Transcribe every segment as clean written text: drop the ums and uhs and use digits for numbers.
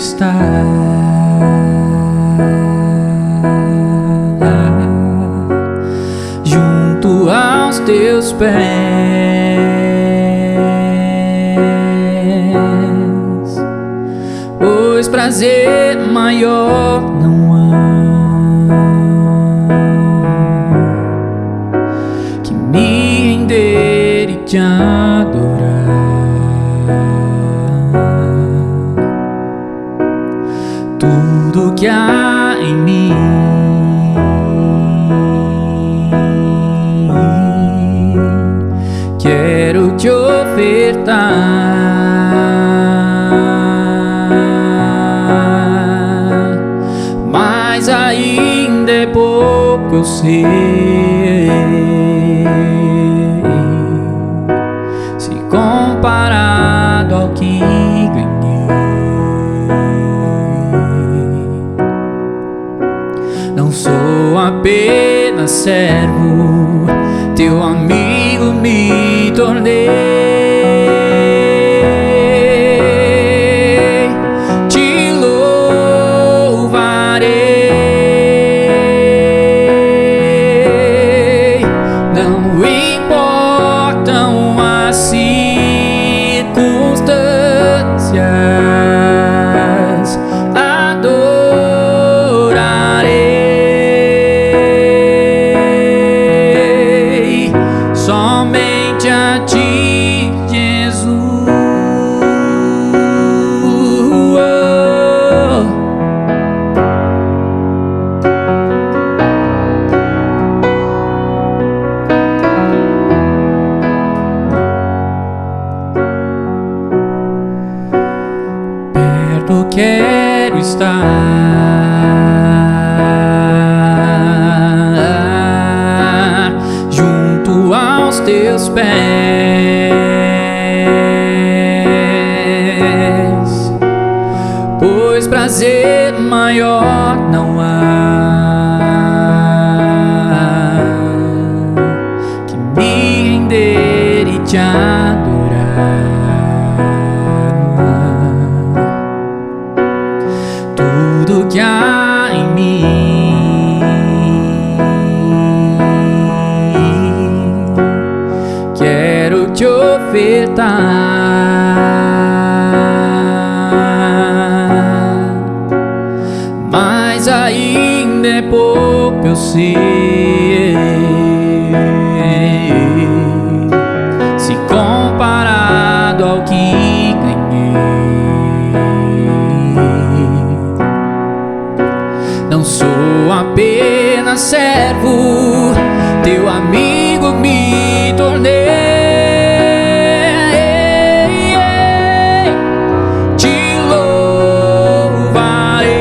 estar junto aos teus pés, pois prazer maior não há que me render e te adorar. Tudo que há em mim quero te ofertar, mas ainda é pouco, eu sei, se comparado ao que ganhei. Não sou apenas servo, teu amigo me tornei. Te louvarei, não importam as circunstâncias, somente a ti, Jesus. Perto quero estar, junto aos teus pés, pois prazer maior não há que me render e te adorar. Tudo que há em mim quero te ofertar, mas ainda é pouco, eu sei, se comparado ao que ganhei. Não sou apenas servo, teu amigo me tornei. Te louvarei,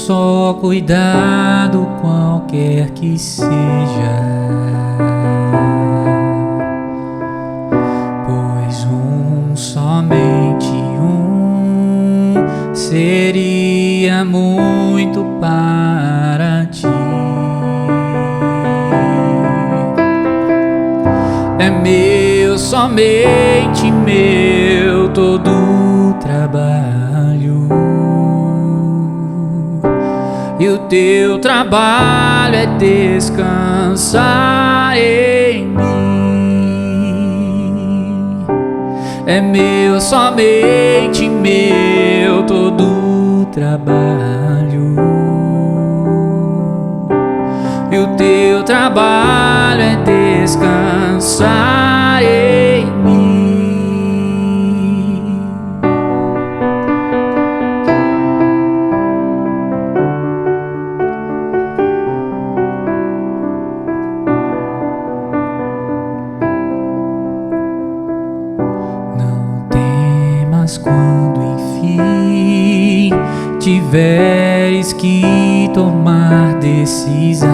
só cuidado, qualquer que seja, pois somente seria muito para ti. É meu, somente meu, todo o trabalho, e o teu trabalho é descansar em mim. É meu, somente meu, todo o trabalho, e o teu trabalho é descansar em mim. Não temas quando enfim tiveres que tomar decisão.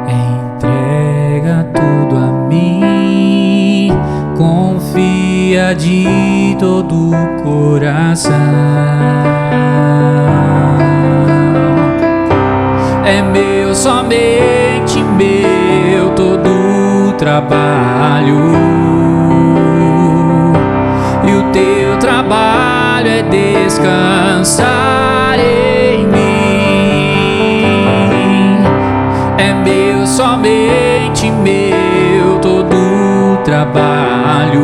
Entrega tudo a mim, confia de todo o coração. É meu, somente meu, todo o trabalho, e o teu trabalho é descansar em mim. É meu, somente meu, todo o trabalho,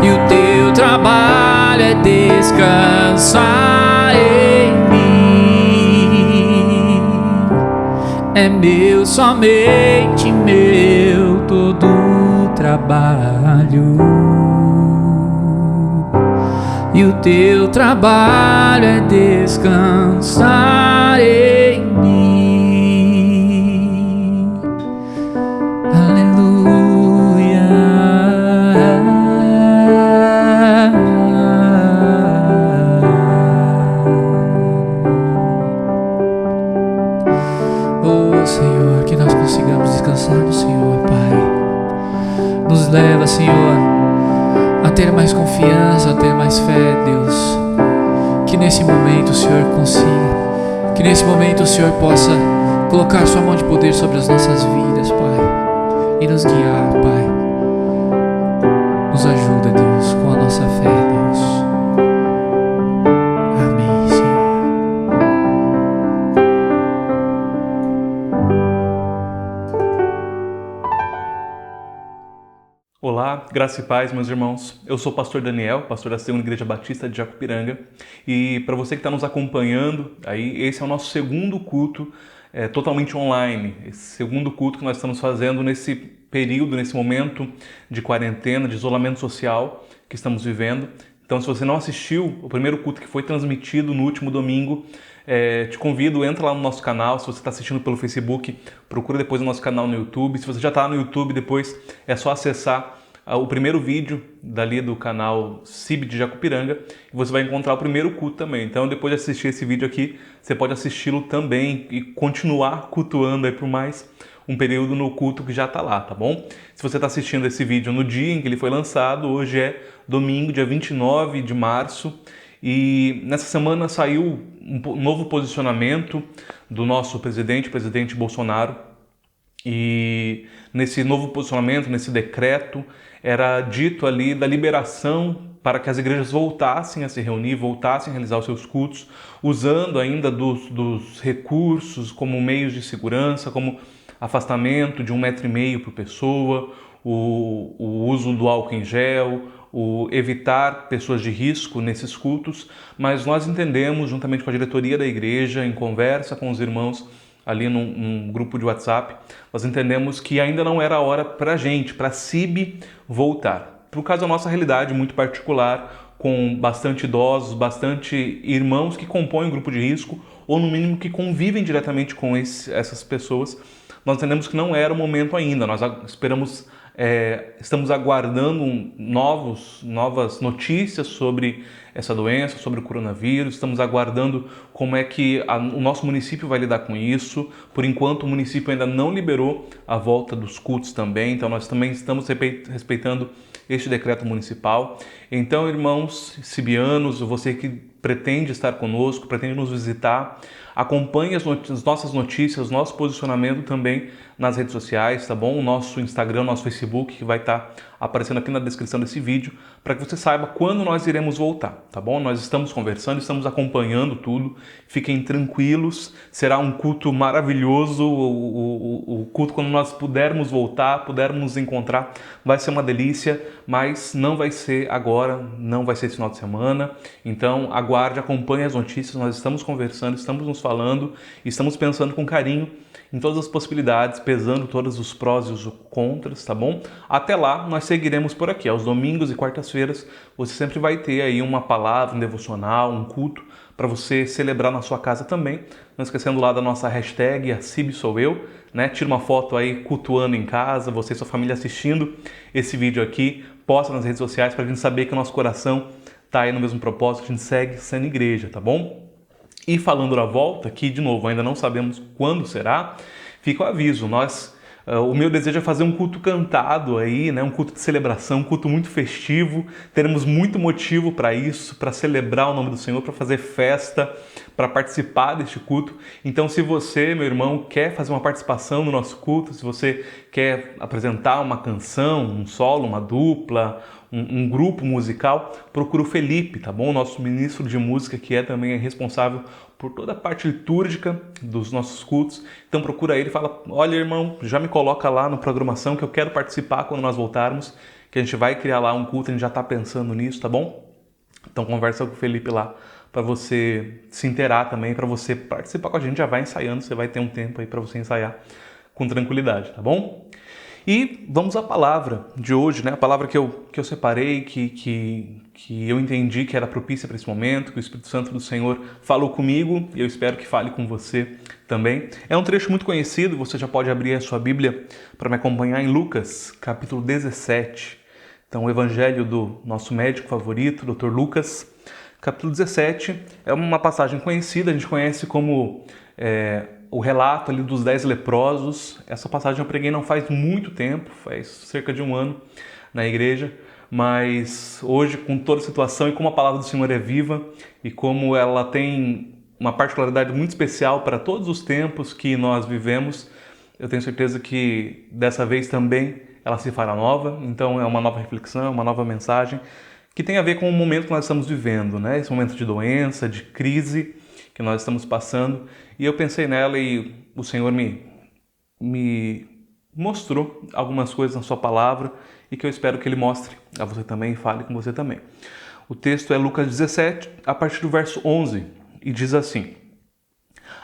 e o teu trabalho é descansar em mim. É meu, somente meu, todo o trabalho, e o teu trabalho é descansar em mim. Aleluia. Oh Senhor, que nós consigamos descansar no Senhor, Pai. Nos leva, Senhor, a ter mais confiança, a ter mais fé, Deus. Que nesse momento o Senhor consiga, que nesse momento o Senhor possa colocar sua mão de poder sobre as nossas vidas, Pai, e nos guiar, Pai. Nos ajuda, Deus, com a nossa fé, Deus. Amém, Senhor. Olá, graça e paz, meus irmãos. Eu sou o pastor Daniel, pastor da Segunda Igreja Batista de Jacupiranga. E para você que está nos acompanhando, aí esse é o nosso segundo culto totalmente online. Esse segundo culto que nós estamos fazendo nesse período, nesse momento de quarentena, de isolamento social que estamos vivendo. Então, se você não assistiu o primeiro culto que foi transmitido no último domingo, te convido, entra lá no nosso canal. Se você está assistindo pelo Facebook, procura depois o nosso canal no YouTube. Se você já está no YouTube, depois é só acessar o primeiro vídeo dali do canal CIB de Jacupiranga e você vai encontrar o primeiro culto também. Então, depois de assistir esse vídeo aqui, você pode assisti-lo também e continuar cultuando aí por mais um período no culto que já está lá, tá bom? Se você está assistindo esse vídeo no dia em que ele foi lançado, hoje é domingo, dia 29 de março, e nessa semana saiu um novo posicionamento do nosso presidente Bolsonaro, e nesse novo posicionamento, nesse decreto, era dito ali da liberação para que as igrejas voltassem a se reunir, voltassem a realizar os seus cultos, usando ainda dos recursos como meios de segurança, como afastamento de 1,5 metro por pessoa, o uso do álcool em gel, o evitar pessoas de risco nesses cultos, mas nós entendemos, juntamente com a diretoria da igreja, em conversa com os irmãos ali num grupo de WhatsApp, nós entendemos que ainda não era a hora para a gente, para a CIB voltar. Por causa da nossa realidade muito particular, com bastante idosos, bastante irmãos que compõem um grupo de risco, ou no mínimo que convivem diretamente com essas pessoas, nós entendemos que não era o momento ainda. Nós esperamos estamos aguardando novas notícias sobre essa doença, sobre o coronavírus. Estamos aguardando como é que o nosso município vai lidar com isso. Por enquanto, o município ainda não liberou a volta dos cultos também, então nós também estamos respeitando este decreto municipal. Então, irmãos sibianos, você que pretende estar conosco, pretende nos visitar, acompanhe as nossas notícias, nosso posicionamento também nas redes sociais, tá bom? O nosso Instagram, nosso Facebook, que vai estar aparecendo aqui na descrição desse vídeo, para que você saiba quando nós iremos voltar, tá bom? Nós estamos conversando, estamos acompanhando tudo, fiquem tranquilos, será um culto maravilhoso, o culto quando nós pudermos voltar, pudermos nos encontrar, vai ser uma delícia, mas não vai ser agora, não vai ser esse final de semana, então aguarde, acompanhe as notícias, nós estamos conversando, estamos nos falando, estamos pensando com carinho em todas as possibilidades, pesando todos os prós e os contras, tá bom? Até lá, nós seguiremos por aqui. Aos domingos e quartas-feiras, você sempre vai ter aí uma palavra, um devocional, um culto, para você celebrar na sua casa também. Não esquecendo lá da nossa hashtag, a Sib Sou Eu, né? Tira uma foto aí cultuando em casa, você e sua família assistindo esse vídeo aqui, posta nas redes sociais para a gente saber que o nosso coração tá aí no mesmo propósito, a gente segue sendo igreja, tá bom? E falando da volta, que de novo ainda não sabemos quando será, fica o aviso, o meu desejo é fazer um culto cantado aí, né? Um culto de celebração, um culto muito festivo, teremos muito motivo para isso, para celebrar o nome do Senhor, para fazer festa, para participar deste culto. Então, se você, meu irmão, quer fazer uma participação no nosso culto, se você quer apresentar uma canção, um solo, uma dupla, um grupo musical, procura o Felipe, tá bom? Nosso ministro de música, que também é responsável por toda a parte litúrgica dos nossos cultos. Então procura ele e fala, olha irmão, já me coloca lá na programação que eu quero participar quando nós voltarmos, que a gente vai criar lá um culto, a gente já está pensando nisso, tá bom? Então conversa com o Felipe lá para você se inteirar também, para você participar com a gente, já vai ensaiando, você vai ter um tempo aí para você ensaiar com tranquilidade, tá bom? E vamos à palavra de hoje, né? A palavra que eu separei, que eu entendi que era propícia para esse momento, que o Espírito Santo do Senhor falou comigo e eu espero que fale com você também. É um trecho muito conhecido, você já pode abrir a sua Bíblia para me acompanhar em Lucas, capítulo 17. Então, o evangelho do nosso médico favorito, Dr. Lucas, capítulo 17, é uma passagem conhecida, a gente conhece como o relato ali dos 10 leprosos. Essa passagem eu preguei não faz muito tempo, faz cerca de um ano na igreja, mas hoje, com toda a situação e como a palavra do Senhor é viva e como ela tem uma particularidade muito especial para todos os tempos que nós vivemos, eu tenho certeza que dessa vez também ela se fará nova. Então é uma nova reflexão, uma nova mensagem que tem a ver com o momento que nós estamos vivendo, né? Esse momento de doença, de crise que nós estamos passando, e eu pensei nela e o Senhor me mostrou algumas coisas na sua palavra e que eu espero que Ele mostre a você também e fale com você também. O texto é Lucas 17, a partir do verso 11, e diz assim: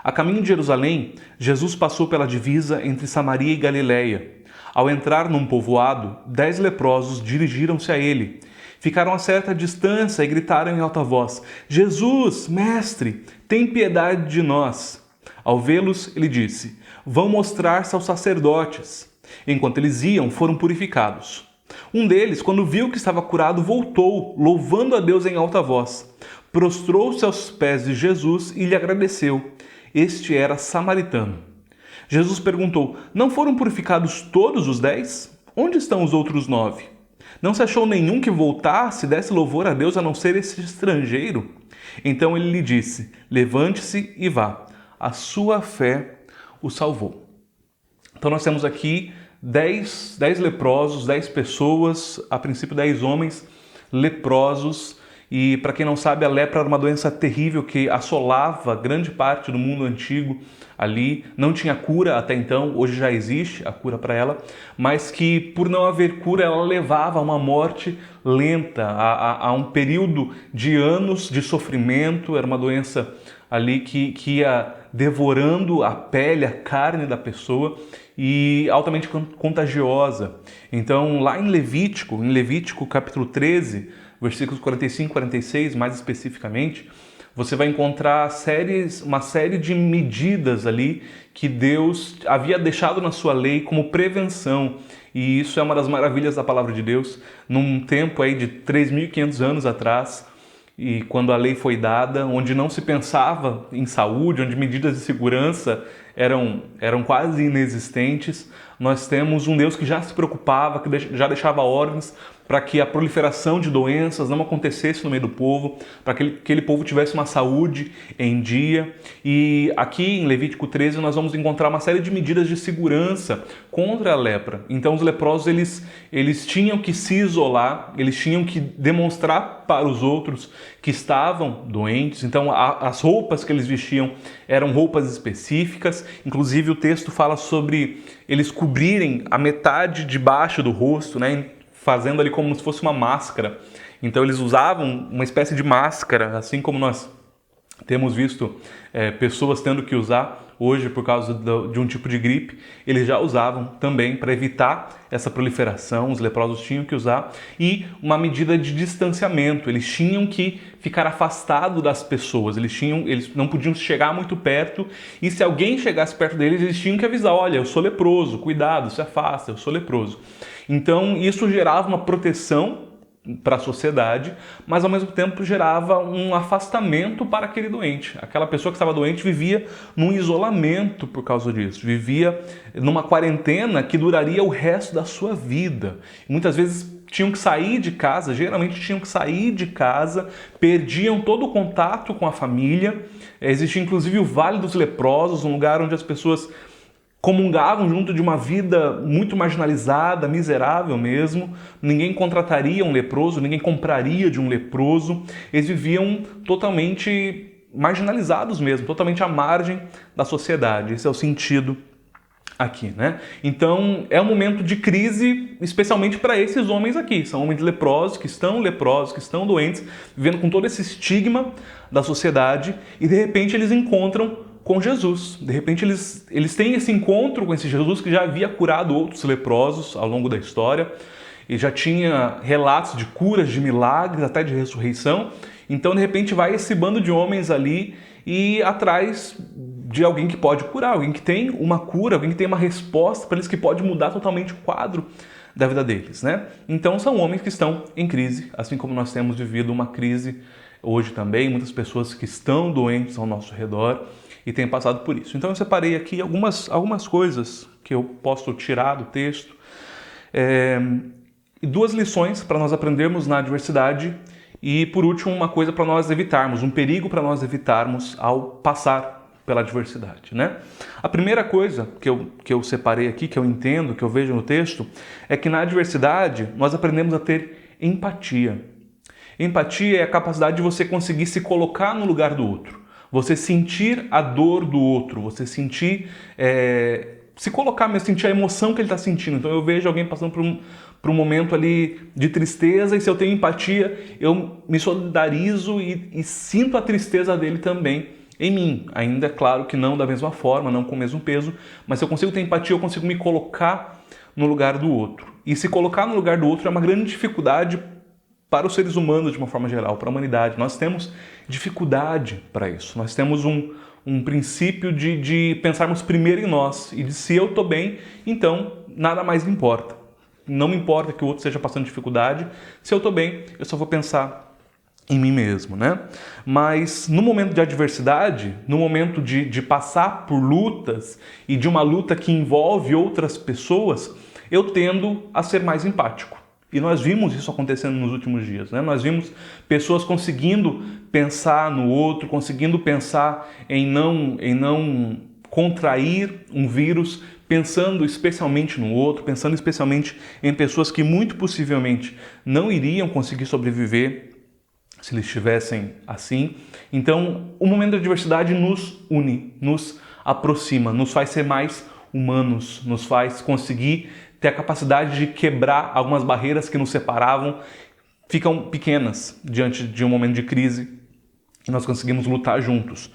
A caminho de Jerusalém, Jesus passou pela divisa entre Samaria e Galiléia. Ao entrar num povoado, 10 leprosos dirigiram-se a ele. Ficaram a certa distância e gritaram em alta voz: Jesus, mestre, tem piedade de nós. Ao vê-los, ele disse: Vão mostrar-se aos sacerdotes. Enquanto eles iam, foram purificados. Um deles, quando viu que estava curado, voltou, louvando a Deus em alta voz. Prostrou-se aos pés de Jesus e lhe agradeceu. Este era samaritano. Jesus perguntou: Não foram purificados todos os 10? Onde estão os outros 9? Não se achou nenhum que voltasse e desse louvor a Deus a não ser esse estrangeiro? Então ele lhe disse: Levante-se e vá. A sua fé o salvou. Então nós temos aqui 10 leprosos, 10 pessoas, a princípio 10 homens leprosos. E para quem não sabe, a lepra era uma doença terrível que assolava grande parte do mundo antigo ali. Não tinha cura até então, hoje já existe a cura para ela, mas que por não haver cura ela levava a uma morte lenta, a um período de anos de sofrimento. Era uma doença ali que ia devorando a pele, a carne da pessoa e altamente contagiosa. Então lá em Levítico capítulo 13, versículos 45 e 46, mais especificamente, você vai encontrar uma série de medidas ali que Deus havia deixado na sua lei como prevenção. E isso é uma das maravilhas da palavra de Deus. Num tempo aí de 3.500 anos atrás, e quando a lei foi dada, onde não se pensava em saúde, onde medidas de segurança eram quase inexistentes, nós temos um Deus que já se preocupava, que já deixava ordens para que a proliferação de doenças não acontecesse no meio do povo, para que aquele povo tivesse uma saúde em dia. E aqui em Levítico 13 nós vamos encontrar uma série de medidas de segurança contra a lepra. Então os leprosos eles tinham que se isolar, eles tinham que demonstrar para os outros que estavam doentes. Então as roupas que eles vestiam eram roupas específicas. Inclusive o texto fala sobre eles cobrirem a metade de baixo do rosto, né? Fazendo ali como se fosse uma máscara. Então eles usavam uma espécie de máscara, assim como nós temos visto pessoas tendo que usar hoje por causa de um tipo de gripe. Eles já usavam também para evitar essa proliferação, os leprosos tinham que usar. E uma medida de distanciamento, eles tinham que ficar afastados das pessoas, eles não podiam chegar muito perto, e se alguém chegasse perto deles, eles tinham que avisar: olha, eu sou leproso, cuidado, se afasta, eu sou leproso. Então isso gerava uma proteção para a sociedade, mas ao mesmo tempo gerava um afastamento para aquele doente. Aquela pessoa que estava doente vivia num isolamento por causa disso, vivia numa quarentena que duraria o resto da sua vida. Muitas vezes tinham que sair de casa, geralmente tinham que sair de casa, perdiam todo o contato com a família. Existia inclusive o Vale dos Leprosos, um lugar onde as pessoas comungavam junto de uma vida muito marginalizada, miserável mesmo. Ninguém contrataria um leproso, ninguém compraria de um leproso. Eles viviam totalmente marginalizados mesmo, totalmente à margem da sociedade. Esse é o sentido aqui, né? Então é um momento de crise, especialmente para esses homens aqui. São homens leprosos, que estão doentes, vivendo com todo esse estigma da sociedade, e de repente eles encontram com Jesus. De repente eles têm esse encontro com esse Jesus que já havia curado outros leprosos ao longo da história, e já tinha relatos de curas, de milagres, até de ressurreição. Então de repente vai esse bando de homens ali e atrás de alguém que pode curar, alguém que tem uma cura, alguém que tem uma resposta para eles, que pode mudar totalmente o quadro da vida deles, né? Então são homens que estão em crise, assim como nós temos vivido uma crise hoje também, muitas pessoas que estão doentes ao nosso redor e têm passado por isso. Então eu separei aqui algumas coisas que eu posso tirar do texto, e duas lições para nós aprendermos na adversidade, e por último uma coisa para nós evitarmos, um perigo para nós evitarmos ao passar pela adversidade, né? A primeira coisa que eu separei aqui, que eu entendo, que eu vejo no texto, é que na adversidade nós aprendemos a ter empatia. Empatia é a capacidade de você conseguir se colocar no lugar do outro, você sentir a dor do outro, você sentir, se colocar mesmo, sentir a emoção que ele está sentindo. Então eu vejo alguém passando por um momento ali de tristeza, e se eu tenho empatia, eu me solidarizo e sinto a tristeza dele também em mim. Ainda é claro que não da mesma forma, não com o mesmo peso, mas se eu consigo ter empatia, eu consigo me colocar no lugar do outro. E se colocar no lugar do outro é uma grande dificuldade para os seres humanos de uma forma geral, para a humanidade. Nós temos dificuldade para isso. Nós temos um princípio de pensarmos primeiro em nós, e de se eu estou bem, então nada mais importa. Não me importa que o outro esteja passando dificuldade. Se eu estou bem, eu só vou pensar em mim mesmo, né? Mas no momento de adversidade, no momento de passar por lutas, e de uma luta que envolve outras pessoas, eu tendo a ser mais empático. E nós vimos isso acontecendo nos últimos dias, né? Nós vimos pessoas conseguindo pensar no outro, conseguindo pensar em não contrair um vírus, pensando especialmente no outro, pensando especialmente em pessoas que muito possivelmente não iriam conseguir sobreviver se eles estivessem assim. Então, o momento da adversidade nos une, nos aproxima, nos faz ser mais humanos, nos faz conseguir ter a capacidade de quebrar algumas barreiras que nos separavam, ficam pequenas diante de um momento de crise, e nós conseguimos lutar juntos.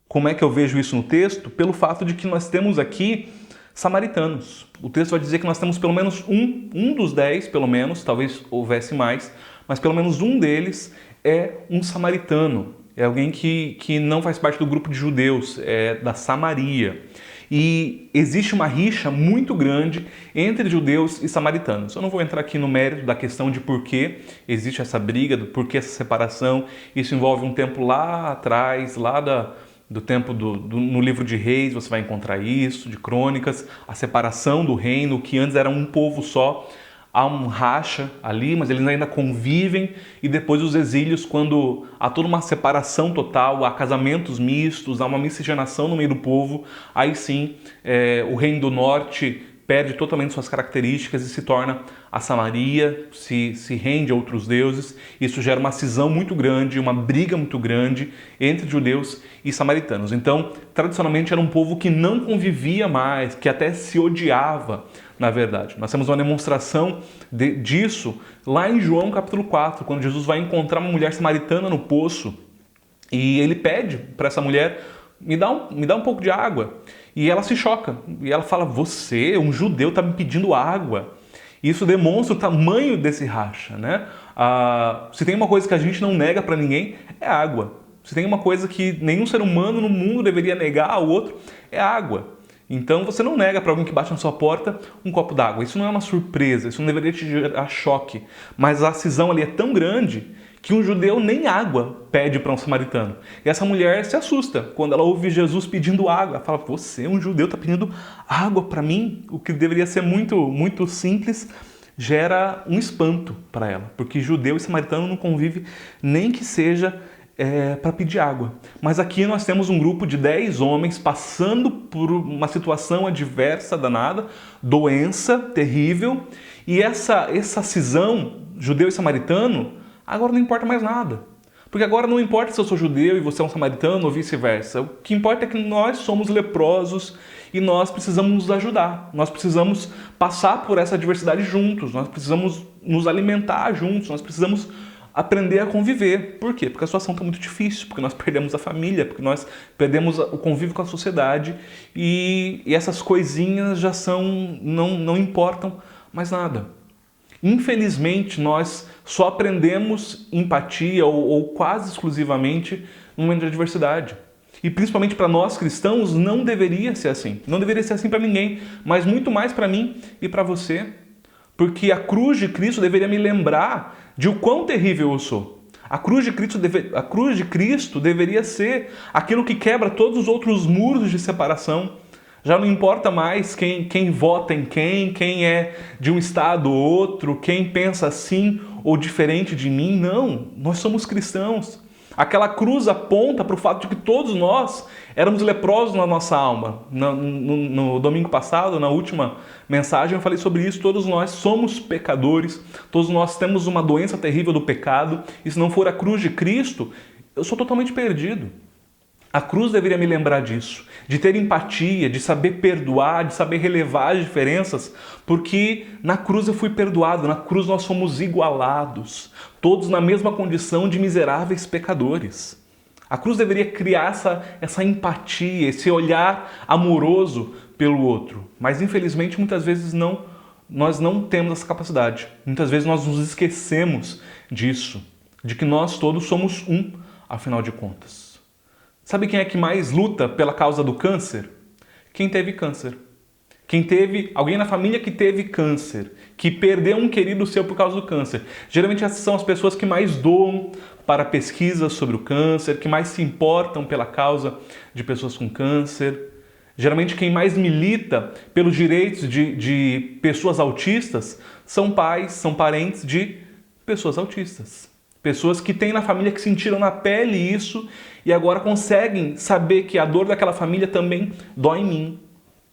Como é que eu vejo isso no texto? Pelo fato de que nós temos aqui samaritanos. O texto vai dizer que nós temos pelo menos um dos 10, pelo menos, talvez houvesse mais, mas pelo menos um deles é um samaritano. é alguém que não faz parte do grupo de judeus, é da Samaria. E existe uma rixa muito grande entre judeus e samaritanos. Eu não vou entrar aqui no mérito da questão de por que existe essa briga, do porquê essa separação. Isso envolve um tempo lá atrás, do tempo no livro de Reis, você vai encontrar isso, de Crônicas, a separação do reino, que antes era um povo só. Há um racha ali, mas eles ainda convivem, e depois os exílios, quando há toda uma separação total, há casamentos mistos, há uma miscigenação no meio do povo, aí sim o reino do norte perde totalmente suas características e se torna a Samaria, se rende a outros deuses. Isso gera uma cisão muito grande, uma briga muito grande entre judeus e samaritanos. Então, tradicionalmente era um povo que não convivia mais, que até se odiava, na verdade. Nós temos uma demonstração disso lá em João capítulo 4, quando Jesus vai encontrar uma mulher samaritana no poço e ele pede para essa mulher, me dá um pouco de água. E ela se choca, e ela fala, você, um judeu, está me pedindo água. Isso demonstra o tamanho desse racha, né? Se tem uma coisa que a gente não nega para ninguém, é água. Se tem uma coisa que nenhum ser humano no mundo deveria negar ao outro, é água. Então você não nega para alguém que bate na sua porta um copo d'água. Isso não é uma surpresa, isso não deveria te gerar choque. Mas a cisão ali é tão grande que um judeu nem água pede para um samaritano. E essa mulher se assusta quando ela ouve Jesus pedindo água. Ela fala, você, um judeu, está pedindo água para mim? O que deveria ser muito, muito simples, gera um espanto para ela. Porque judeu e samaritano não convivem nem que seja para pedir água. Mas aqui nós temos um grupo de 10 homens passando por uma situação adversa, danada, doença terrível, e essa cisão judeu e samaritano agora não importa mais nada. Porque agora não importa se eu sou judeu e você é um samaritano ou vice-versa. O que importa é que nós somos leprosos e nós precisamos nos ajudar. Nós precisamos passar por essa adversidade juntos. Nós precisamos nos alimentar juntos. Nós precisamos aprender a conviver. Por quê? Porque a situação está muito difícil. Porque nós perdemos a família. Porque nós perdemos o convívio com a sociedade. E essas coisinhas já não importam mais nada. Infelizmente, nós só aprendemos empatia ou quase exclusivamente no momento de adversidade. E principalmente para nós cristãos, não deveria ser assim. Não deveria ser assim para ninguém, mas muito mais para mim e para você. Porque a cruz de Cristo deveria me lembrar de o quão terrível eu sou. A cruz de Cristo deveria ser aquilo que quebra todos os outros muros de separação. Já não importa mais quem vota em quem é de um estado ou outro, quem pensa assim ou diferente de mim. Não, nós somos cristãos. Aquela cruz aponta para o fato de que todos nós éramos leprosos na nossa alma. No domingo passado, na última mensagem, eu falei sobre isso. Todos nós somos pecadores, todos nós temos uma doença terrível do pecado. E se não for a cruz de Cristo, eu sou totalmente perdido. A cruz deveria me lembrar disso, de ter empatia, de saber perdoar, de saber relevar as diferenças, porque na cruz eu fui perdoado, na cruz nós somos igualados, todos na mesma condição de miseráveis pecadores. A cruz deveria criar essa empatia, esse olhar amoroso pelo outro, mas infelizmente muitas vezes nós não temos essa capacidade. Muitas vezes nós nos esquecemos disso, de que nós todos somos um, afinal de contas. Sabe quem é que mais luta pela causa do câncer? Quem teve câncer. Quem teve alguém na família que teve câncer, que perdeu um querido seu por causa do câncer. Geralmente essas são as pessoas que mais doam para pesquisas sobre o câncer, que mais se importam pela causa de pessoas com câncer. Geralmente quem mais milita pelos direitos de pessoas autistas são pais, são parentes de pessoas autistas. Pessoas que têm na família, que sentiram na pele isso e agora conseguem saber que a dor daquela família também dói em mim.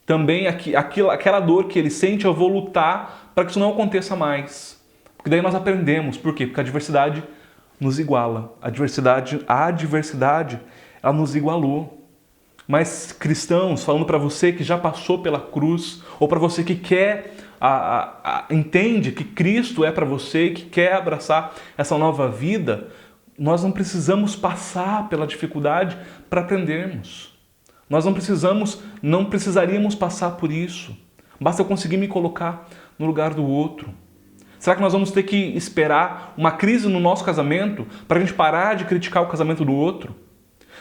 Também aquela dor que ele sente, eu vou lutar para que isso não aconteça mais. Porque daí nós aprendemos. Por quê? Porque a diversidade nos iguala. A diversidade, ela nos igualou. Mas cristãos, falando para você que já passou pela cruz, ou para você que quer, entende que Cristo é para você, que quer abraçar essa nova vida, nós não precisamos passar pela dificuldade para aprendermos. Nós não precisaríamos passar por isso. Basta eu conseguir me colocar no lugar do outro. Será que nós vamos ter que esperar uma crise no nosso casamento para a gente parar de criticar o casamento do outro?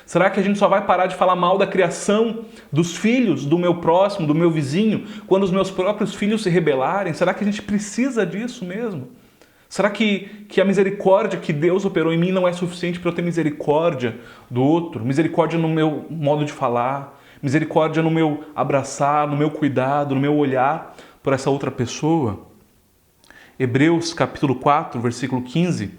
Será que a gente só vai parar de falar mal da criação dos filhos do meu próximo, do meu vizinho, quando os meus próprios filhos se rebelarem? Será que a gente precisa disso mesmo? Será que a misericórdia que Deus operou em mim não é suficiente para eu ter misericórdia do outro? Misericórdia no meu modo de falar, misericórdia no meu abraçar, no meu cuidado, no meu olhar por essa outra pessoa? Hebreus capítulo 4, versículo 15,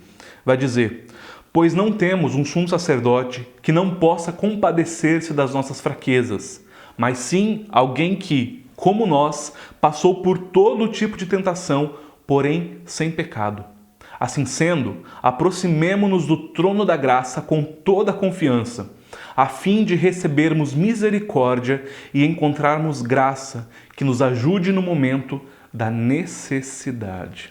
vai dizer: pois não temos um sumo sacerdote que não possa compadecer-se das nossas fraquezas, mas sim alguém que, como nós, passou por todo tipo de tentação, porém sem pecado. Assim sendo, aproximemo-nos do trono da graça com toda a confiança, a fim de recebermos misericórdia e encontrarmos graça que nos ajude no momento da necessidade.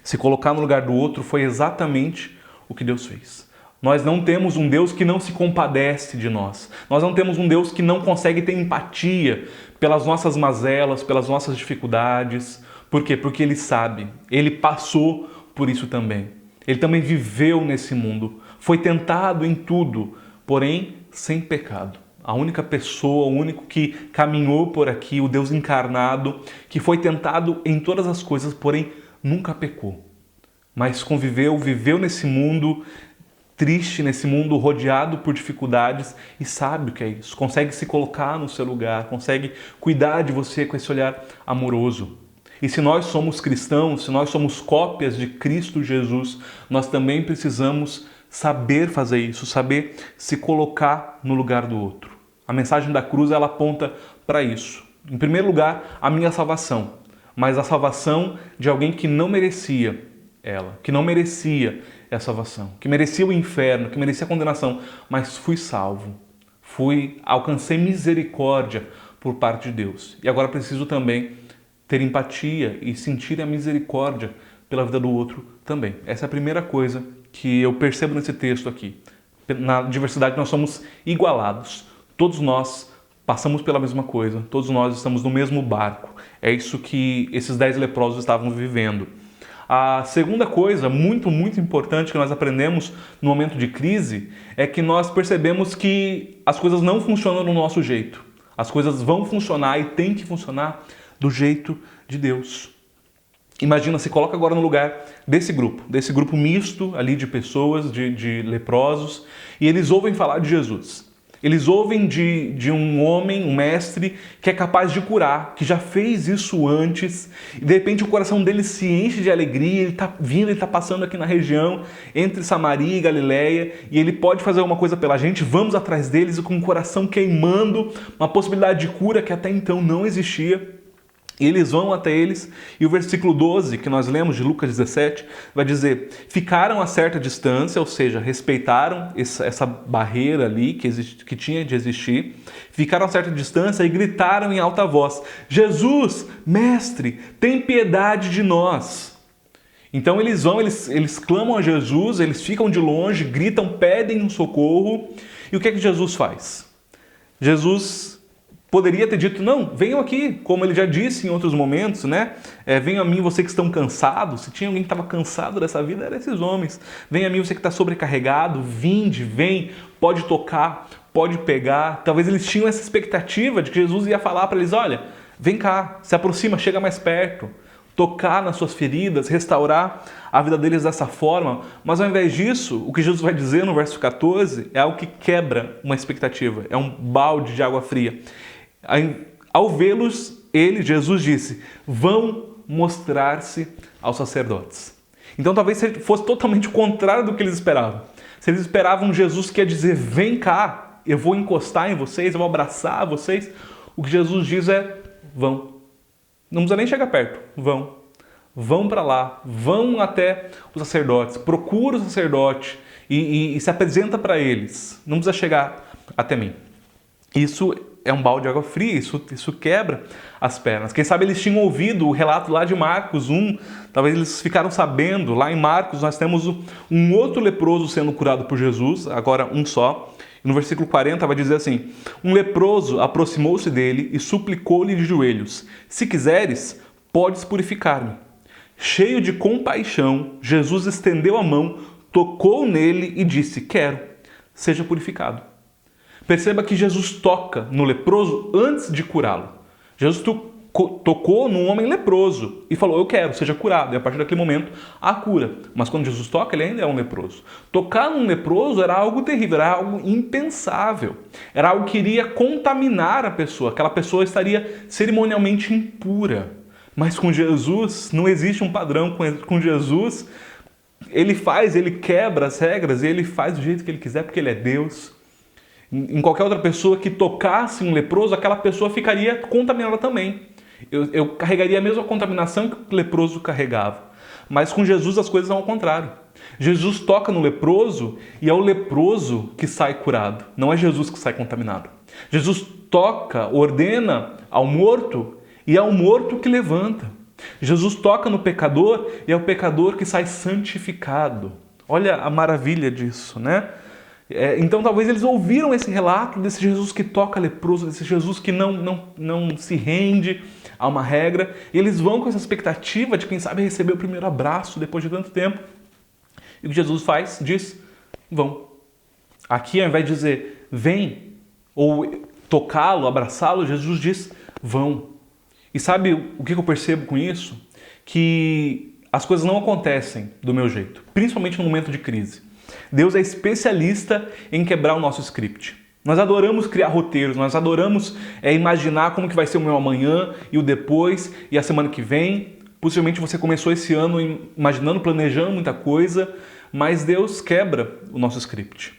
Se colocar no lugar do outro foi exatamente o que Deus fez. Nós não temos um Deus que não se compadece de nós. Nós não temos um Deus que não consegue ter empatia pelas nossas mazelas, pelas nossas dificuldades. Por quê? Porque Ele sabe, Ele passou por isso também. Ele também viveu nesse mundo, foi tentado em tudo, porém sem pecado. A única pessoa, o único que caminhou por aqui, o Deus encarnado, que foi tentado em todas as coisas, porém nunca pecou. Mas viveu nesse mundo triste, nesse mundo rodeado por dificuldades e sabe o que é isso. Consegue se colocar no seu lugar, consegue cuidar de você com esse olhar amoroso. E se nós somos cristãos, se nós somos cópias de Cristo Jesus, nós também precisamos saber fazer isso, saber se colocar no lugar do outro. A mensagem da cruz, ela aponta para isso. Em primeiro lugar, a minha salvação, mas a salvação de alguém que não merecia ela, que não merecia essa salvação, que merecia o inferno, que merecia a condenação, mas fui salvo, alcancei misericórdia por parte de Deus. E agora preciso também ter empatia e sentir a misericórdia pela vida do outro também. Essa é a primeira coisa que eu percebo nesse texto aqui. Na diversidade nós somos igualados. Todos nós passamos pela mesma coisa, todos nós estamos no mesmo barco. É isso que esses 10 leprosos estavam vivendo. A segunda coisa muito importante que nós aprendemos no momento de crise é que nós percebemos que as coisas não funcionam do nosso jeito. As coisas vão funcionar e tem que funcionar do jeito de Deus. Imagina, se coloca agora no lugar desse grupo misto ali de pessoas, de leprosos, e eles ouvem falar de Jesus. Eles ouvem de um homem, um mestre, que é capaz de curar, que já fez isso antes, e de repente o coração deles se enche de alegria, ele está passando aqui na região, entre Samaria e Galileia, e ele pode fazer alguma coisa pela gente, vamos atrás deles com o coração queimando, uma possibilidade de cura que até então não existia. E eles vão até eles, e o versículo 12, que nós lemos de Lucas 17, vai dizer: ficaram a certa distância, ou seja, respeitaram essa barreira ali que tinha de existir, ficaram a certa distância e gritaram em alta voz: Jesus, mestre, tem piedade de nós. Então eles vão, eles clamam a Jesus, eles ficam de longe, gritam, pedem um socorro, e o que é que Jesus faz? Jesus poderia ter dito: não, venham aqui, como ele já disse em outros momentos, né? Venham a mim, você que estão cansados. Se tinha alguém que estava cansado dessa vida, eram esses homens. Venha a mim, você que está sobrecarregado, vem, pode tocar, pode pegar. Talvez eles tinham essa expectativa de que Jesus ia falar para eles: olha, vem cá, se aproxima, chega mais perto. Tocar nas suas feridas, restaurar a vida deles dessa forma. Mas ao invés disso, o que Jesus vai dizer no verso 14 é algo que quebra uma expectativa, é um balde de água fria. Ao vê-los, Jesus disse: vão mostrar-se aos sacerdotes. Então talvez fosse totalmente o contrário do que eles esperavam. Se eles esperavam Jesus que ia dizer: vem cá, eu vou encostar em vocês, eu vou abraçar vocês, o que Jesus diz é: vão. Não precisa nem chegar perto, vão para lá, vão até os sacerdotes, procura o sacerdote e se apresenta para eles. Não precisa chegar até mim. Isso é um balde de água fria, isso quebra as pernas. Quem sabe eles tinham ouvido o relato lá de Marcos 1, talvez eles ficaram sabendo. Lá em Marcos nós temos um outro leproso sendo curado por Jesus, agora um só. No versículo 40 vai dizer assim: um leproso aproximou-se dele e suplicou-lhe de joelhos: se quiseres, podes purificar-me. Cheio de compaixão, Jesus estendeu a mão, tocou nele e disse: quero, seja purificado. Perceba que Jesus toca no leproso antes de curá-lo. Jesus tocou num homem leproso e falou: eu quero, seja curado. E a partir daquele momento, a cura. Mas quando Jesus toca, ele ainda é um leproso. Tocar num leproso era algo terrível, era algo impensável. Era algo que iria contaminar a pessoa. Aquela pessoa estaria cerimonialmente impura. Mas com Jesus, não existe um padrão. Com Jesus, ele quebra as regras e ele faz do jeito que ele quiser, porque ele é Deus. Em qualquer outra pessoa que tocasse um leproso, aquela pessoa ficaria contaminada também. Eu carregaria a mesma contaminação que o leproso carregava. Mas com Jesus as coisas são ao contrário. Jesus toca no leproso e é o leproso que sai curado. Não é Jesus que sai contaminado. Jesus toca, ordena ao morto e é o morto que levanta. Jesus toca no pecador e é o pecador que sai santificado. Olha a maravilha disso, né? Então talvez eles ouviram esse relato desse Jesus que toca leproso, desse Jesus que não se rende a uma regra, e eles vão com essa expectativa de, quem sabe, receber o primeiro abraço depois de tanto tempo. E o que Jesus faz? Diz: vão. Aqui, ao invés de dizer vem, ou tocá-lo, abraçá-lo, Jesus diz: vão. E sabe o que eu percebo com isso? Que as coisas não acontecem do meu jeito, principalmente no momento de crise. Deus é especialista em quebrar o nosso script. Nós adoramos criar roteiros, nós adoramos imaginar como que vai ser o meu amanhã e o depois e a semana que vem. Possivelmente você começou esse ano imaginando, planejando muita coisa, mas Deus quebra o nosso script.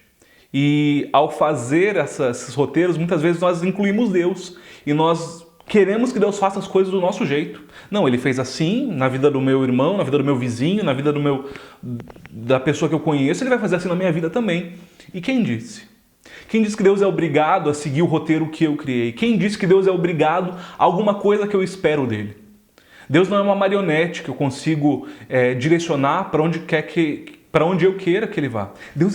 E ao fazer esses roteiros, muitas vezes nós incluímos Deus e nós queremos que Deus faça as coisas do nosso jeito. Não, ele fez assim na vida do meu irmão, na vida do meu vizinho, na vida da pessoa que eu conheço, ele vai fazer assim na minha vida também. E quem disse? Quem disse que Deus é obrigado a seguir o roteiro que eu criei? Quem disse que Deus é obrigado a alguma coisa que eu espero dele? Deus não é uma marionete que eu consigo direcionar para onde eu queira que ele vá. Deus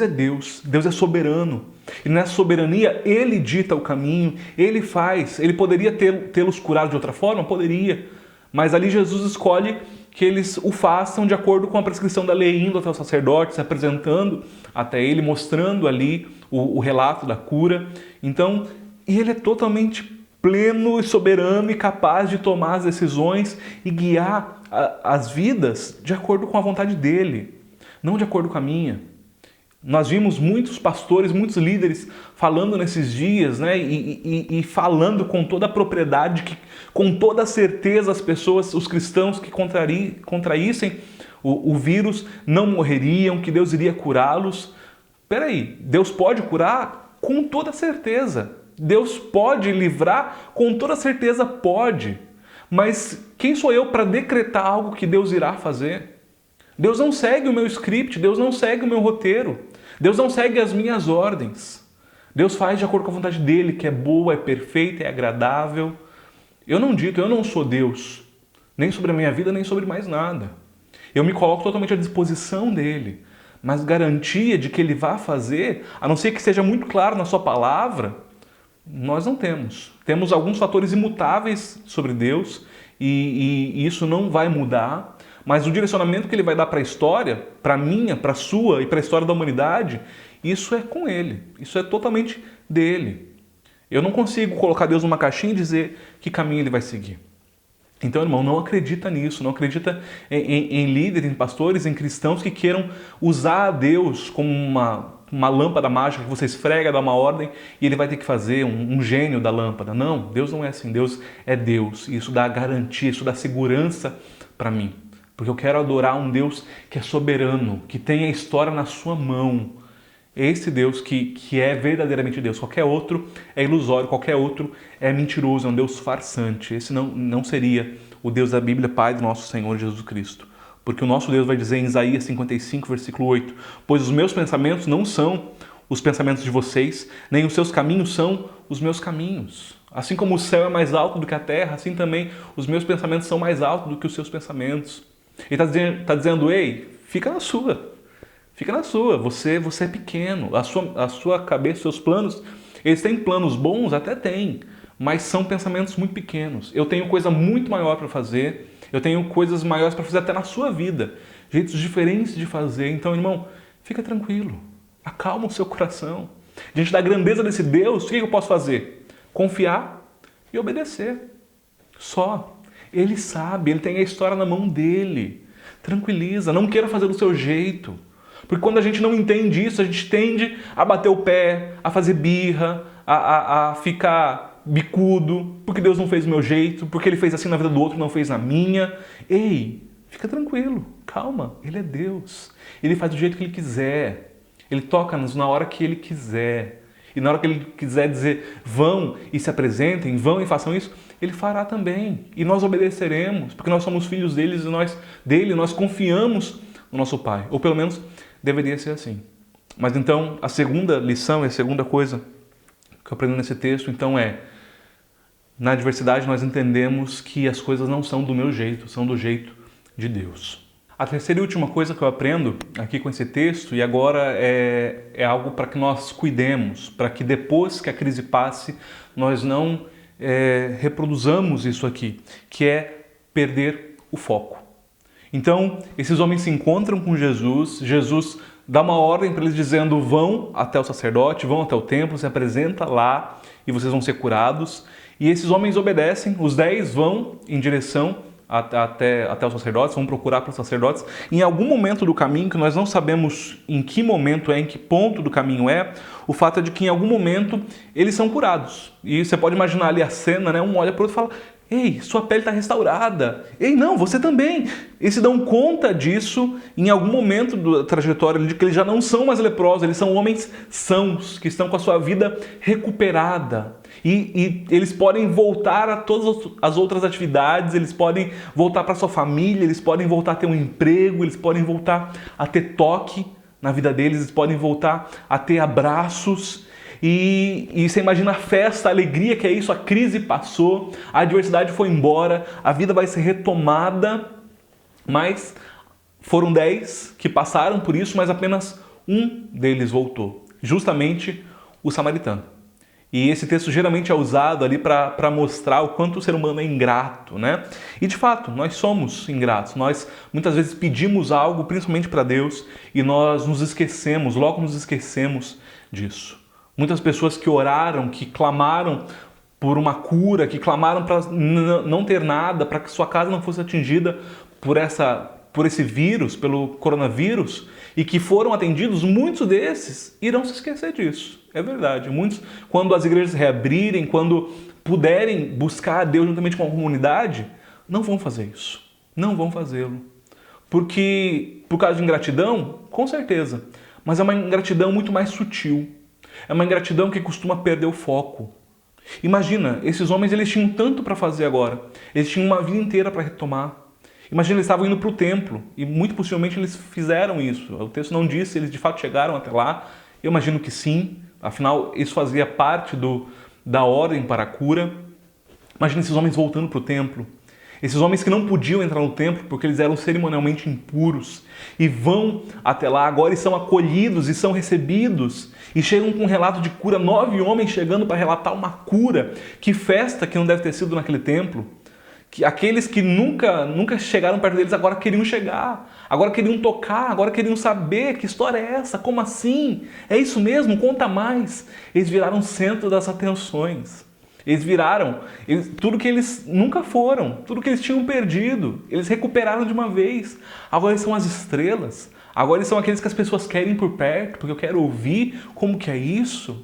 é soberano. E nessa soberania, ele dita o caminho, ele faz. Ele poderia tê-los curado de outra forma? Poderia. Mas ali Jesus escolhe que eles o façam de acordo com a prescrição da lei, indo até o sacerdote, se apresentando até ele, mostrando ali o relato da cura. Então, e ele é totalmente pleno e soberano e capaz de tomar as decisões e guiar as vidas de acordo com a vontade dele, não de acordo com a minha. Nós vimos muitos pastores, muitos líderes falando nesses dias, né? E falando com toda a propriedade, que com toda a certeza as pessoas, os cristãos que contraíssem o vírus não morreriam, que Deus iria curá-los. Peraí, Deus pode curar? Com toda certeza. Deus pode livrar? Com toda certeza pode. Mas quem sou eu para decretar algo que Deus irá fazer? Deus não segue o meu script, Deus não segue o meu roteiro, Deus não segue as minhas ordens. Deus faz de acordo com a vontade dele, que é boa, é perfeita, é agradável. Eu não sou Deus, nem sobre a minha vida, nem sobre mais nada. Eu me coloco totalmente à disposição dele, mas garantia de que ele vá fazer, a não ser que seja muito claro na sua palavra, nós não temos. Temos alguns fatores imutáveis sobre Deus e isso não vai mudar. Mas o direcionamento que ele vai dar para a história, para a minha, para a sua e para a história da humanidade, isso é com ele. Isso é totalmente dele. Eu não consigo colocar Deus numa caixinha e dizer que caminho ele vai seguir. Então, irmão, não acredita nisso. Não acredita em líderes, em pastores, em cristãos que queiram usar a Deus como uma lâmpada mágica que você esfrega, dá uma ordem e ele vai ter que fazer um gênio da lâmpada. Não, Deus não é assim. Deus é Deus. E isso dá garantia, isso dá segurança para mim. Porque eu quero adorar um Deus que é soberano, que tem a história na sua mão. Esse Deus que é verdadeiramente Deus. Qualquer outro é ilusório, qualquer outro é mentiroso, é um Deus farsante. Esse não seria o Deus da Bíblia, Pai do nosso Senhor Jesus Cristo. Porque o nosso Deus vai dizer em Isaías 55, versículo 8, pois os meus pensamentos não são os pensamentos de vocês, nem os seus caminhos são os meus caminhos. Assim como o céu é mais alto do que a terra, assim também os meus pensamentos são mais altos do que os seus pensamentos. Ele está dizendo, ei, fica na sua, você é pequeno, a sua cabeça, seus planos, eles têm planos bons? Até tem, mas são pensamentos muito pequenos. Eu tenho coisa muito maior para fazer Eu tenho coisas maiores para fazer até na sua vida. Jeitos diferentes de fazer. Então, irmão, fica tranquilo. Acalma o seu coração. Diante da grandeza desse Deus, o que eu posso fazer? Confiar e obedecer. Só. Ele sabe, ele tem a história na mão dele. Tranquiliza, não queira fazer do seu jeito. Porque quando a gente não entende isso, a gente tende a bater o pé, a fazer birra, a ficar bicudo, porque Deus não fez do meu jeito, porque ele fez assim na vida do outro, não fez na minha. Ei, fica tranquilo, calma, ele é Deus. Ele faz do jeito que ele quiser. Ele toca-nos na hora que ele quiser. E na hora que ele quiser dizer, vão e se apresentem, vão e façam isso, ele fará também. E nós obedeceremos, porque nós somos filhos dele e nós confiamos no nosso Pai. Ou pelo menos deveria ser assim. Mas então, a segunda lição e a segunda coisa que eu aprendi nesse texto, então na adversidade nós entendemos que as coisas não são do meu jeito, são do jeito de Deus. A terceira e última coisa que eu aprendo aqui com esse texto, e agora é algo para que nós cuidemos, para que depois que a crise passe, nós não reproduzamos isso aqui, que é perder o foco. Então, esses homens se encontram com Jesus, Jesus dá uma ordem para eles dizendo, vão até o sacerdote, vão até o templo, se apresenta lá e vocês vão ser curados. E esses homens obedecem, os 10 vão em direção até os sacerdotes, vão procurar pelos sacerdotes. Em algum momento do caminho, que nós não sabemos em que momento em que ponto do caminho o fato é de que em algum momento eles são curados. E você pode imaginar ali a cena, né? Um olha para o outro e fala, ei, sua pele está restaurada. Ei, não, você também. Eles se dão conta disso em algum momento da trajetória, de que eles já não são mais leprosos, eles são homens sãos, que estão com a sua vida recuperada. E eles podem voltar a todas as outras atividades, eles podem voltar para sua família, eles podem voltar a ter um emprego, eles podem voltar a ter toque na vida deles, eles podem voltar a ter abraços. E você imagina a festa, a alegria que é isso, a crise passou, a adversidade foi embora, a vida vai ser retomada, mas foram 10 que passaram por isso, mas apenas um deles voltou, justamente o samaritano. E esse texto geralmente é usado ali para mostrar o quanto o ser humano é ingrato, né? E de fato, nós somos ingratos. Nós muitas vezes pedimos algo, principalmente para Deus, e nós nos esquecemos, logo nos esquecemos disso. Muitas pessoas que oraram, que clamaram por uma cura, que clamaram para não ter nada, para que sua casa não fosse atingida por esse vírus, pelo coronavírus, e que foram atendidos, muitos desses irão se esquecer disso. É verdade. Muitos, quando as igrejas reabrirem, quando puderem buscar a Deus juntamente com a comunidade, não vão fazer isso. Não vão fazê-lo. Porque, por causa de ingratidão, com certeza. Mas é uma ingratidão muito mais sutil. É uma ingratidão que costuma perder o foco. Imagina, esses homens eles tinham tanto para fazer agora. Eles tinham uma vida inteira para retomar. Imagina, eles estavam indo para o templo e muito possivelmente eles fizeram isso. O texto não diz se eles de fato chegaram até lá. Eu imagino que sim. Afinal, isso fazia parte da ordem para a cura. Imagina esses homens voltando para o templo. Esses homens que não podiam entrar no templo porque eles eram cerimonialmente impuros e vão até lá agora e são acolhidos e são recebidos e chegam com um relato de cura, 9 homens chegando para relatar uma cura. Que festa que não deve ter sido naquele templo. Que aqueles que nunca chegaram perto deles agora queriam chegar, agora queriam tocar, agora queriam saber que história é essa, como assim? É isso mesmo? Conta mais. Eles viraram o centro das atenções. Eles viraram tudo que eles nunca foram, tudo que eles tinham perdido, eles recuperaram de uma vez. Agora eles são as estrelas, agora eles são aqueles que as pessoas querem por perto, porque eu quero ouvir como que é isso.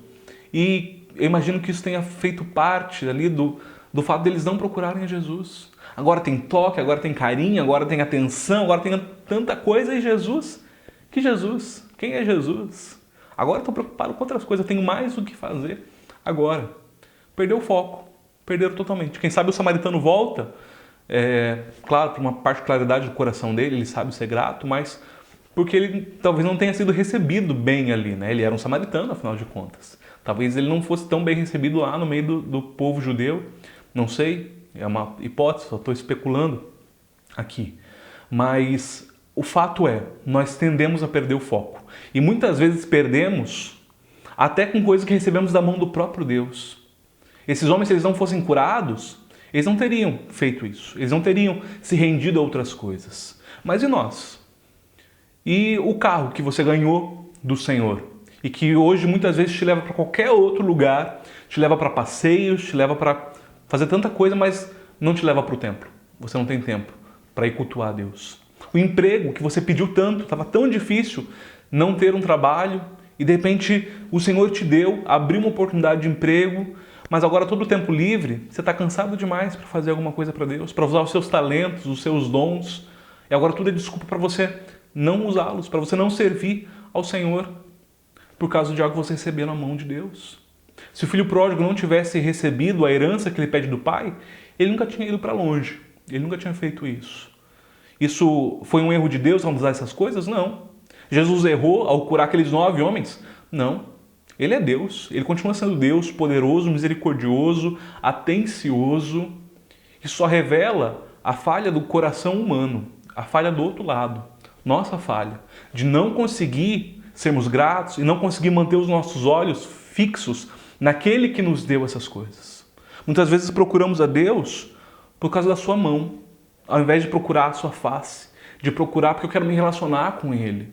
E eu imagino que isso tenha feito parte ali do fato deles não procurarem a Jesus. Agora tem toque, agora tem carinho, agora tem atenção, agora tem tanta coisa. E Jesus? Que Jesus? Quem é Jesus? Agora estou preocupado com outras coisas, eu tenho mais o que fazer agora. Perdeu o foco, perderam totalmente. Quem sabe o samaritano volta, claro, por uma particularidade do coração dele, ele sabe ser grato, mas porque ele talvez não tenha sido recebido bem ali, né? Ele era um samaritano, afinal de contas. Talvez ele não fosse tão bem recebido lá no meio do povo judeu. Não sei, é uma hipótese, só estou especulando aqui. Mas o fato é, nós tendemos a perder o foco. E muitas vezes perdemos até com coisas que recebemos da mão do próprio Deus. Esses homens, se eles não fossem curados, Eles não teriam feito isso, eles não teriam se rendido a outras coisas. Mas e nós? E o carro que você ganhou do Senhor e que hoje muitas vezes te leva para qualquer outro lugar, te leva para passeios, te leva para fazer tanta coisa, mas não te leva para o templo. Você não tem tempo para ir cultuar a Deus. O emprego que você pediu tanto, estava tão difícil não ter um trabalho e de repente o Senhor te deu, abriu uma oportunidade de emprego, mas agora todo o tempo livre, você está cansado demais para fazer alguma coisa para Deus, para usar os seus talentos, os seus dons, e agora tudo é desculpa para você não usá-los, para você não servir ao Senhor por causa de algo que você recebeu na mão de Deus. Se o filho pródigo não tivesse recebido a herança que ele pede do pai, ele nunca tinha ido para longe, ele nunca tinha feito isso. Isso foi um erro de Deus ao usar essas coisas? Não. Jesus errou ao curar aqueles 9 homens? Não. Ele é Deus, ele continua sendo Deus, poderoso, misericordioso, atencioso. Isso só revela a falha do coração humano, a falha do outro lado, nossa falha, de não conseguir sermos gratos e não conseguir manter os nossos olhos fixos naquele que nos deu essas coisas. Muitas vezes procuramos a Deus por causa da sua mão, ao invés de procurar a sua face, de procurar porque eu quero me relacionar com Ele.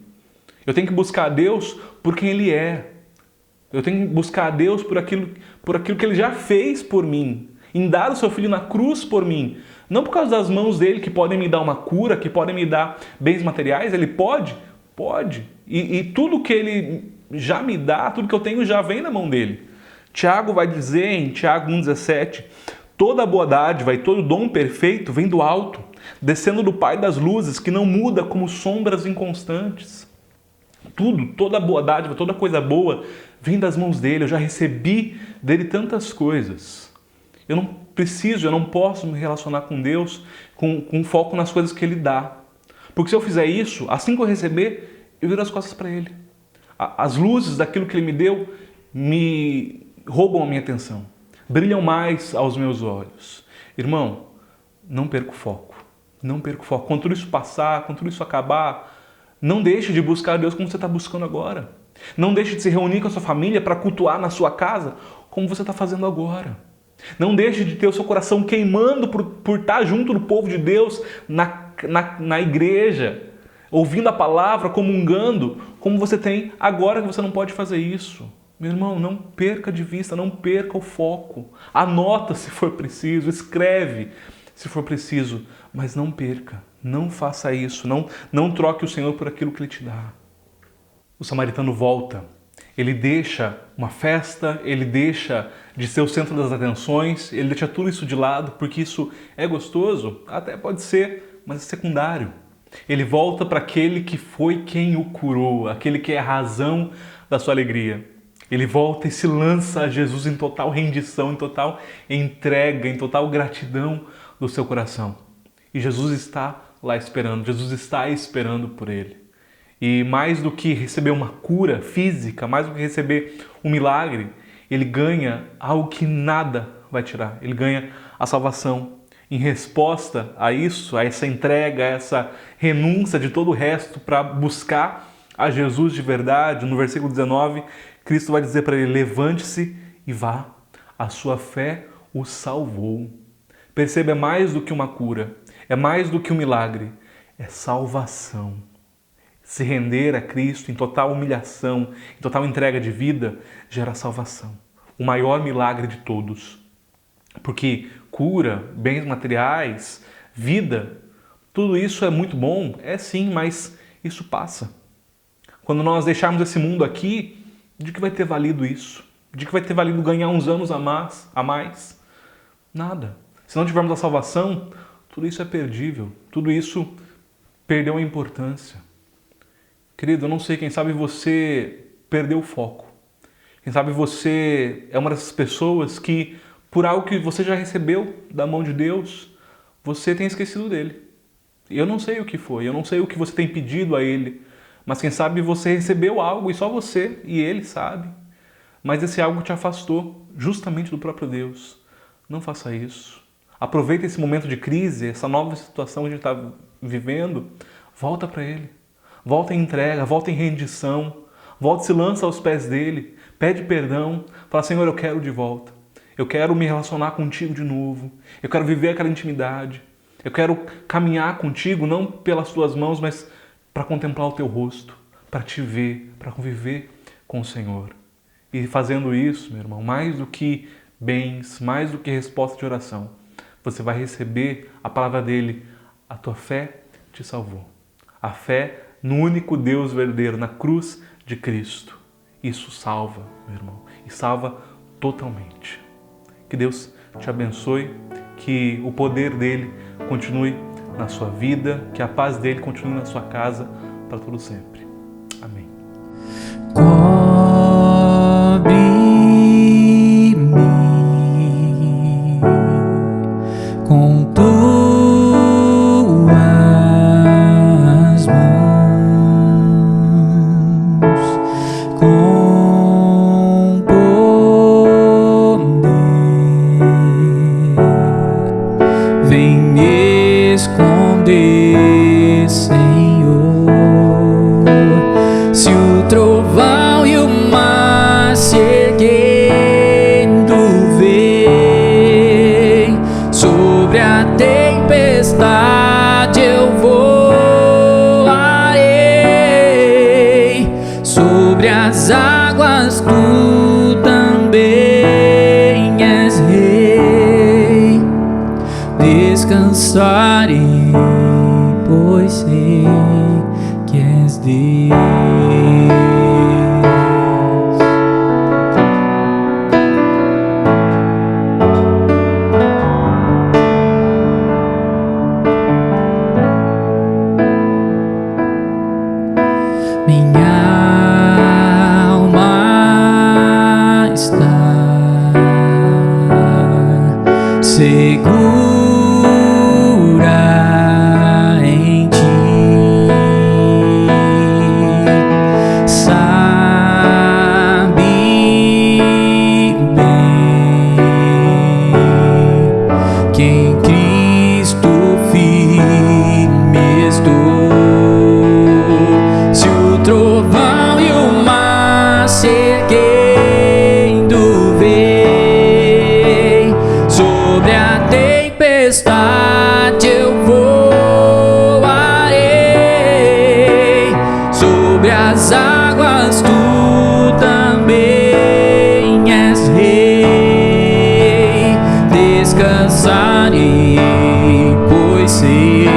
Eu tenho que buscar a Deus por quem Ele é. Eu tenho que buscar a Deus por aquilo que Ele já fez por mim, em dar o seu Filho na cruz por mim. Não por causa das mãos dele que podem me dar uma cura, que podem me dar bens materiais. Ele pode. E tudo que Ele já me dá, tudo que eu tenho já vem na mão dele. Tiago vai dizer em Tiago 1,17, toda boa dádiva e todo dom perfeito vem do alto, descendo do Pai das luzes, que não muda como sombras inconstantes. Toda boa dádiva, toda coisa boa vem das mãos dele. Eu já recebi dele tantas coisas. Eu não posso me relacionar com Deus com foco nas coisas que Ele dá. Porque se eu fizer isso, assim que eu receber, eu viro as costas para Ele. As luzes daquilo que Ele me deu me roubam a minha atenção. Brilham mais aos meus olhos. Irmão, não perca o foco. Não perca o foco. Quando tudo isso passar, quando tudo isso acabar, não deixe de buscar a Deus como você está buscando agora. Não deixe de se reunir com a sua família para cultuar na sua casa como você está fazendo agora. Não deixe de ter o seu coração queimando por estar junto do povo de Deus na igreja, ouvindo a palavra, comungando, como você tem agora que você não pode fazer isso. Meu irmão, não perca de vista, não perca o foco. Anota se for preciso, escreve se for preciso, mas não perca, não faça isso, não troque o Senhor por aquilo que Ele te dá. O samaritano volta, ele deixa uma festa, ele deixa de ser o centro das atenções, ele deixa tudo isso de lado, porque isso é gostoso, até pode ser, mas é secundário. Ele volta para aquele que foi quem o curou, aquele que é a razão da sua alegria. Ele volta e se lança a Jesus em total rendição, em total entrega, em total gratidão do seu coração. E Jesus está lá esperando, Jesus está esperando por ele. E mais do que receber uma cura física, mais do que receber um milagre, ele ganha algo que nada vai tirar. Ele ganha a salvação. Em resposta a isso, a essa entrega, a essa renúncia de todo o resto para buscar a Jesus de verdade, no versículo 19, Cristo vai dizer para ele, levante-se e vá, a sua fé o salvou. Perceba, é mais do que uma cura, é mais do que um milagre, é salvação. Se render a Cristo em total humilhação, em total entrega de vida, gera salvação. O maior milagre de todos. Porque cura, bens materiais, vida, tudo isso é muito bom, é sim, mas isso passa. Quando nós deixarmos esse mundo aqui, de que vai ter valido isso? De que vai ter valido ganhar uns anos a mais? Nada. Se não tivermos a salvação, tudo isso é perdível. Tudo isso perdeu a importância. Querido, eu não sei, quem sabe você perdeu o foco. Quem sabe você é uma dessas pessoas que, por algo que você já recebeu da mão de Deus, você tem esquecido dele. Eu não sei o que foi, eu não sei o que você tem pedido a Ele, mas quem sabe você recebeu algo e só você e Ele sabe. Mas esse algo te afastou justamente do próprio Deus. Não faça isso. Aproveita esse momento de crise, essa nova situação que a gente está vivendo, volta para Ele. Volta em entrega, volta em rendição, volta e se lança aos pés dEle, pede perdão, fala, Senhor, eu quero de volta. Eu quero me relacionar contigo de novo. Eu quero viver aquela intimidade. Eu quero caminhar contigo, não pelas tuas mãos, mas para contemplar o teu rosto, para te ver, para conviver com o Senhor. E fazendo isso, meu irmão, mais do que bens, mais do que resposta de oração, você vai receber a palavra dele. A tua fé te salvou. A fé no único Deus verdadeiro, na cruz de Cristo. Isso salva, meu irmão, e salva totalmente. Que Deus te abençoe, que o poder dele continue na sua vida, que a paz dele continue na sua casa para todo sempre. Amém. Cobre-me com tuas mãos, com poder, vem me esconder, Senhor. Se o trovão e o mar se erguendo vem sobre a tempestade, eu voarei sobre as águas. Tu também és rei. Descansarei, pois sei que és Deus. Minha alma está segura em ti. Sabe bem que em Cristo firme estou. Se o trovão e o mar se erguendo vem sobre a tempestade, eu voarei sobre as águas. Tu também és rei. Descansarei, pois sei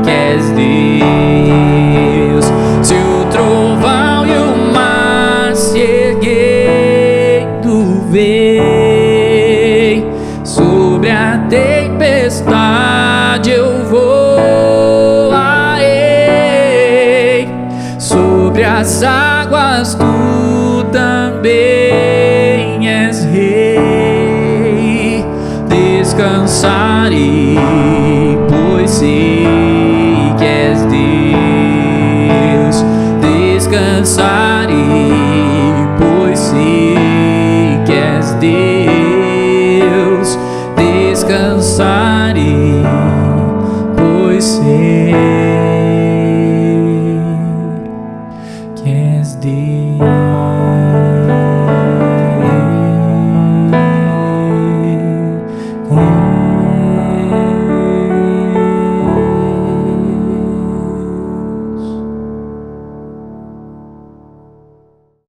que és Deus. Se o trovão e o mar se erguendo vem sobre a tempestade, eu voarei sobre as águas. Tu também és rei. Descansarei, pois sei